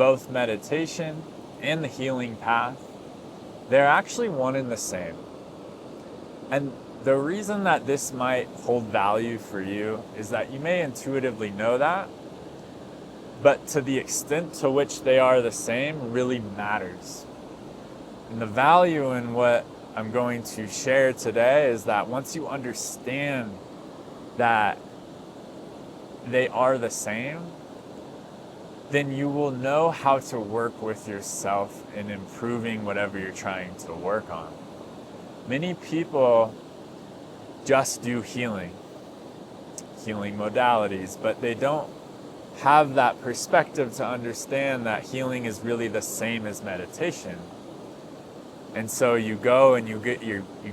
both meditation and the healing path, they're actually one and the same. And the reason that this might hold value for you is that you may intuitively know that, but to the extent to which they are the same really matters. And the value in what I'm going to share today is that once you understand that they are the same, then you will know how to work with yourself in improving whatever you're trying to work on. Many people just do healing modalities, but they don't have that perspective to understand that healing is really the same as meditation. And so you go and you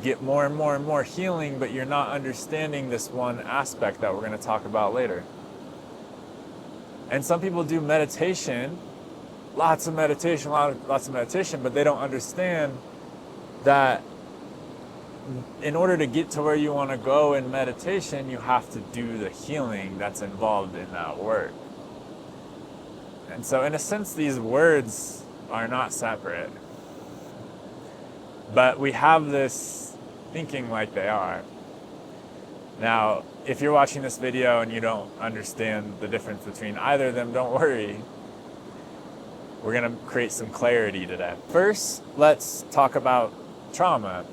get more and more and more healing, but you're not understanding this one aspect that we're going to talk about later. And some people do meditation, lots of meditation, but they don't understand that in order to get to where you want to go in meditation, you have to do the healing that's involved in that work. And so in a sense, these words are not separate. But we have this thinking like they are. Now, if you're watching this video and you don't understand the difference between either of them, don't worry. We're going to create some clarity today. First, let's talk about trauma,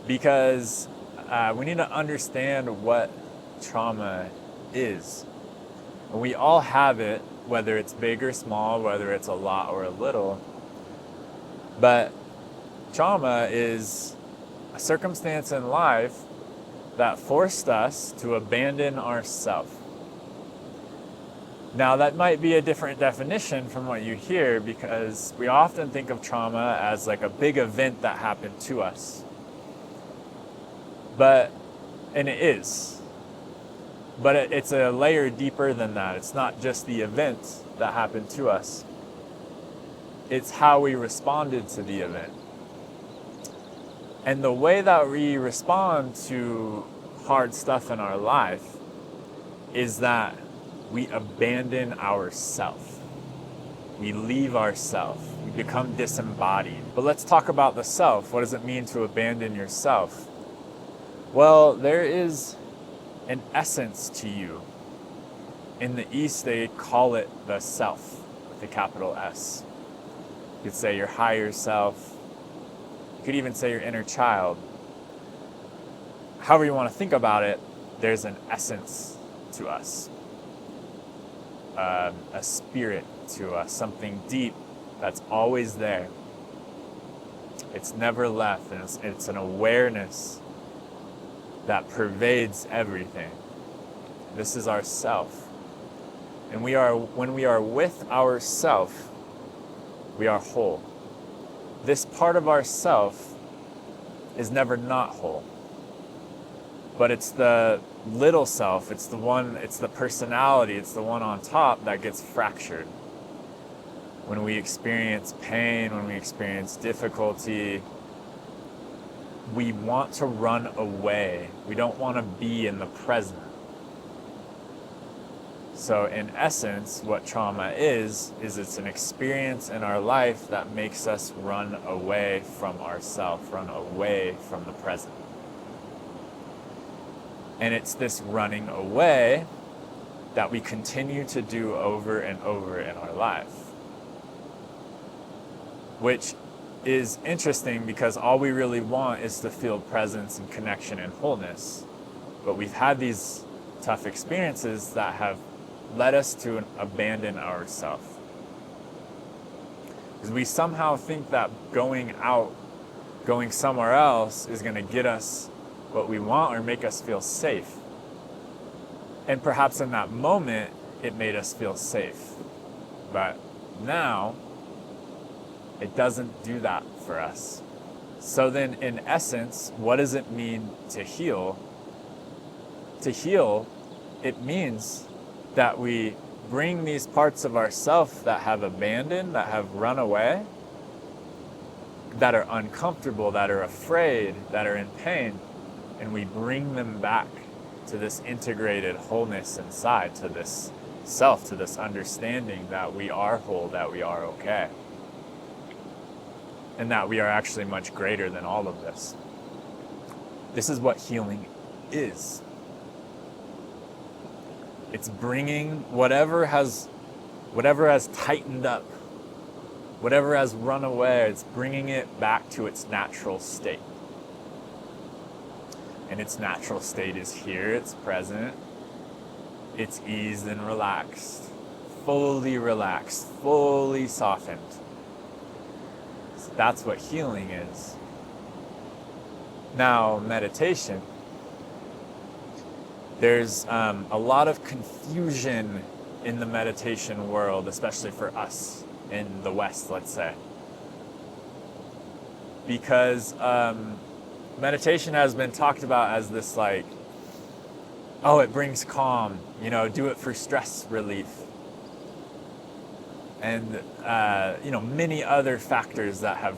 because we need to understand what trauma is. We all have it, whether it's big or small, whether it's a lot or a little. But trauma is a circumstance in life that forced us to abandon ourselves. Now, that might be a different definition from what you hear, because we often think of trauma as like a big event that happened to us. And it is. But it's a layer deeper than that. It's not just the event that happened to us. It's how we responded to the event. And the way that we respond to hard stuff in our life is that we abandon ourself. We leave ourself. We become disembodied. But let's talk about the self. What does it mean to abandon yourself? Well, there is an essence to you. In the East, they call it the self with a capital S. You could say your higher self. You could even say your inner child. However you want to think about it, there's an essence to us. A spirit to us, something deep that's always there. It's never left, and it's an awareness that pervades everything. This is our self. And when we are with our self, we are whole. This part of ourself is never not whole. But it's the little self, it's the personality, it's the one on top that gets fractured. When we experience pain, when we experience difficulty, we want to run away. We don't want to be in the present. So in essence, what trauma is it's an experience in our life that makes us run away from ourselves, run away from the present. And it's this running away that we continue to do over and over in our life. Which is interesting, because all we really want is to feel presence and connection and wholeness. But we've had these tough experiences that have led us to abandon ourselves. Because we somehow think that going somewhere else is going to get us what we want or make us feel safe. And perhaps in that moment, it made us feel safe. But now, it doesn't do that for us. So then, in essence, what does it mean to heal? To heal, it means that we bring these parts of ourself that have abandoned, that have run away, that are uncomfortable, that are afraid, that are in pain, and we bring them back to this integrated wholeness inside, to this self, to this understanding that we are whole, that we are okay, and that we are actually much greater than all of this. This is what healing is. It's bringing whatever has tightened up, whatever has run away, it's bringing it back to its natural state. And its natural state is here, it's present, it's eased and relaxed, fully softened. So that's what healing is. Now, meditation. There's a lot of confusion in the meditation world, especially for us in the West, let's say. Because meditation has been talked about as this like, oh, it brings calm, do it for stress relief. And, many other factors that have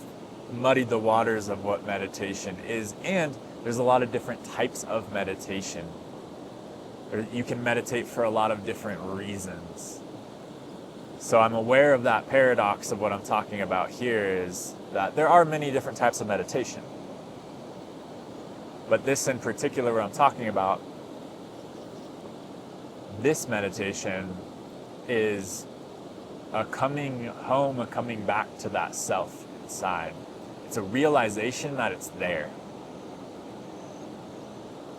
muddied the waters of what meditation is. And there's a lot of different types of meditation. You can meditate for a lot of different reasons. So I'm aware of that paradox of what I'm talking about here is that there are many different types of meditation. But this in particular, what I'm talking about, this meditation is a coming home, a coming back to that self inside. It's a realization that it's there.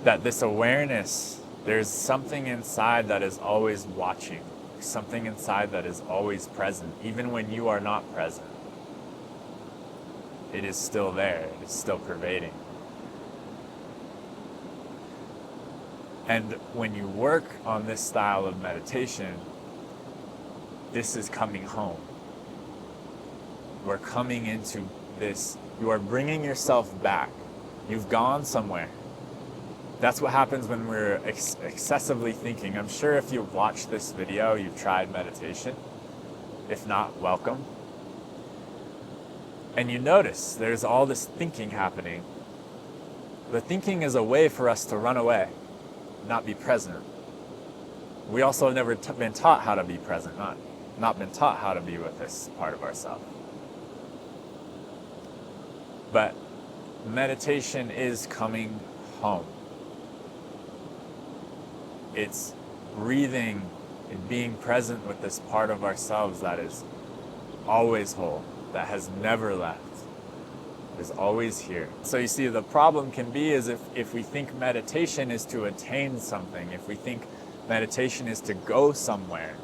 That this awareness, there's something inside that is always watching. Something inside that is always present, even when you are not present. It is still there. It is still pervading. And when you work on this style of meditation, this is coming home. You are coming into this. You are bringing yourself back. You've gone somewhere. That's what happens when we're excessively thinking. I'm sure if you've watched this video, you've tried meditation. If not, welcome. And you notice there's all this thinking happening. The thinking is a way for us to run away, not be present. We also have never been taught how to be present, not been taught how to be with this part of ourselves. But meditation is coming home. It's breathing and being present with this part of ourselves that is always whole, that has never left, is always here. So you see, the problem can be is if we think meditation is to attain something, if we think meditation is to go somewhere,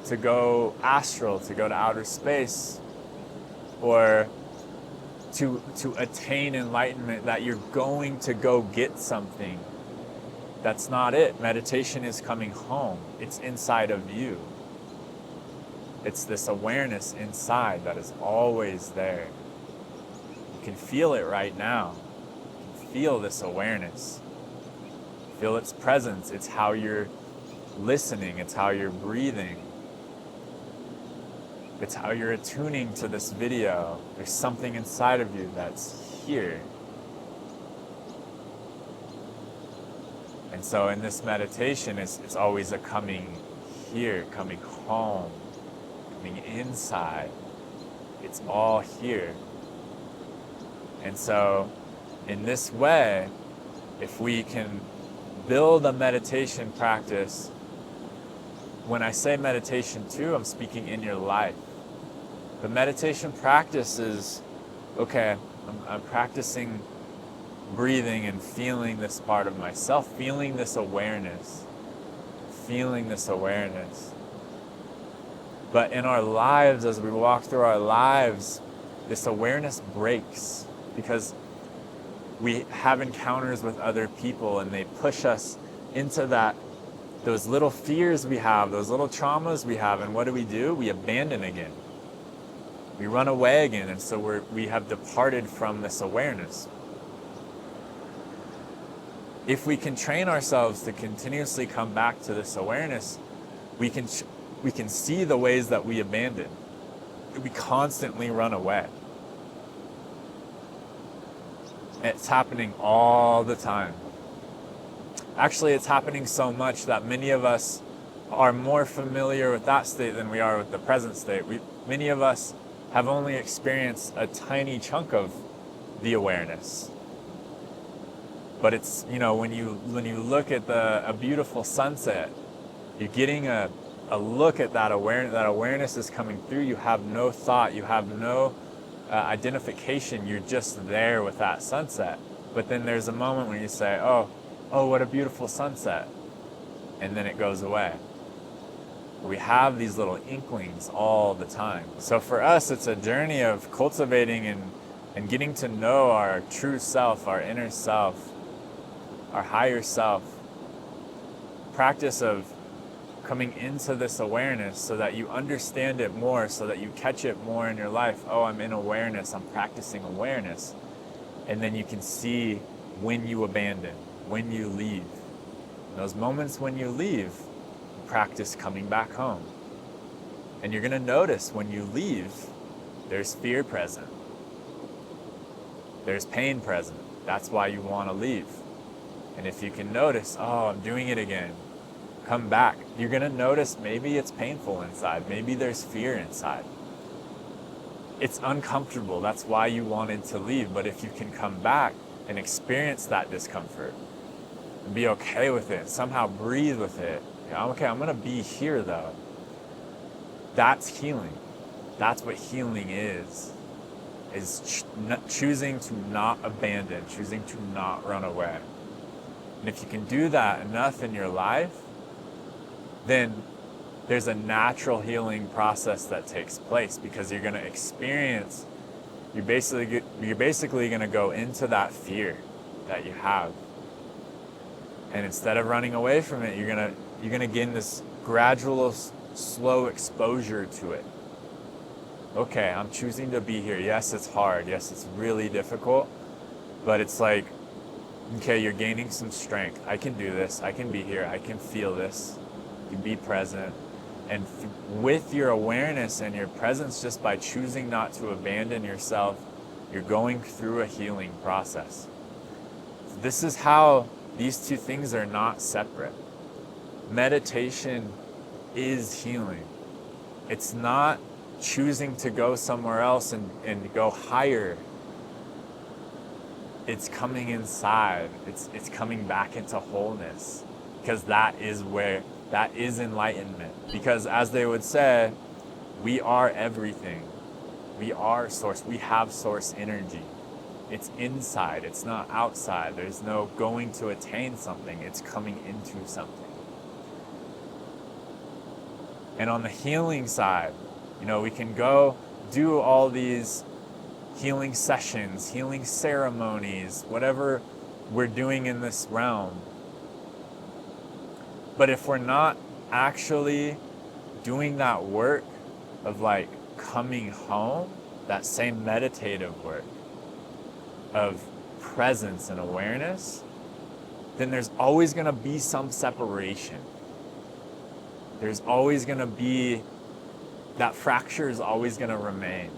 to go astral, to go to outer space, or to attain enlightenment, that you're going to go get something. That's not it. Meditation is coming home. It's inside of you. It's this awareness inside that is always there. You can feel it right now. You can feel this awareness. Feel its presence. It's how you're listening. It's how you're breathing. It's how you're attuning to this video. There's something inside of you that's here. And so in this meditation, it's always a coming here, coming home, coming inside. It's all here. And so in this way, if we can build a meditation practice, when I say meditation too, I'm speaking in your life. The meditation practice is, okay, I'm practicing breathing and feeling this part of myself, feeling this awareness. But in our lives, as we walk through our lives, this awareness breaks because we have encounters with other people and they push us into those little fears we have, those little traumas we have, and what do? We abandon again. We run away again, and so we have departed from this awareness. If we can train ourselves to continuously come back to this awareness, we can see the ways that we abandon. We constantly run away. It's happening all the time. Actually, it's happening so much that many of us are more familiar with that state than we are with the present state. Many of us have only experienced a tiny chunk of the awareness. But it's, when you look at a beautiful sunset, you're getting a look at that awareness. That awareness is coming through. You have no thought. You have no identification. You're just there with that sunset. But then there's a moment when you say, oh, what a beautiful sunset. And then it goes away. We have these little inklings all the time. So for us, it's a journey of cultivating and getting to know our true self, our inner self, our higher self. Practice of coming into this awareness so that you understand it more, so that you catch it more in your life. Oh, I'm in awareness, I'm practicing awareness. And then you can see when you abandon, when you leave. Those moments when you leave, practice coming back home. And you're going to notice when you leave, there's fear present. There's pain present. That's why you want to leave. And if you can notice, oh, I'm doing it again, come back. You're going to notice maybe it's painful inside. Maybe there's fear inside. It's uncomfortable. That's why you wanted to leave. But if you can come back and experience that discomfort and be okay with it, somehow breathe with it. Okay, I'm going to be here though. That's healing. That's what healing is choosing to not abandon, choosing to not run away. And if you can do that enough in your life, then there's a natural healing process that takes place, because you're going to experience, you're basically going to go into that fear that you have. And instead of running away from it, you're going to gain this gradual, slow exposure to it. Okay, I'm choosing to be here. Yes, it's hard. Yes, it's really difficult. But it's like, okay, you're gaining some strength. I can do this. I can be here. I can feel this. You be present. And with your awareness and your presence, just by choosing not to abandon yourself, you're going through a healing process. This is how these two things are not separate. Meditation is healing. It's not choosing to go somewhere else and go higher. It's coming inside. It's coming back into wholeness, because that is enlightenment. Because as they would say, we are everything. We are source. We have source energy. It's inside. It's not outside. There's no going to attain something. It's coming into something. And on the healing side, we can go do all these healing sessions, healing ceremonies, whatever we're doing in this realm. But if we're not actually doing that work of like coming home, that same meditative work of presence and awareness, then there's always going to be some separation. There's always going to be, that fracture is always going to remain.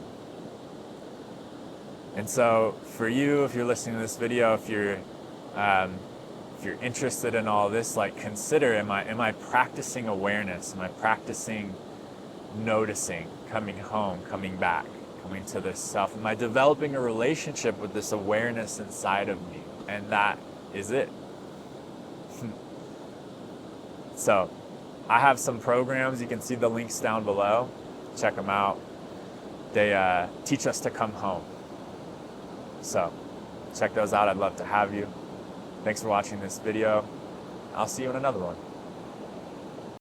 And so for you, if you're listening to this video, if you're interested in all this, like consider, am I practicing awareness? Am I practicing noticing, coming home, coming back, coming to this self? Am I developing a relationship with this awareness inside of me? And that is it. So I have some programs. You can see the links down below. Check them out. They teach us to come home. So check those out. I'd love to have you. Thanks for watching this video. I'll see you in another one.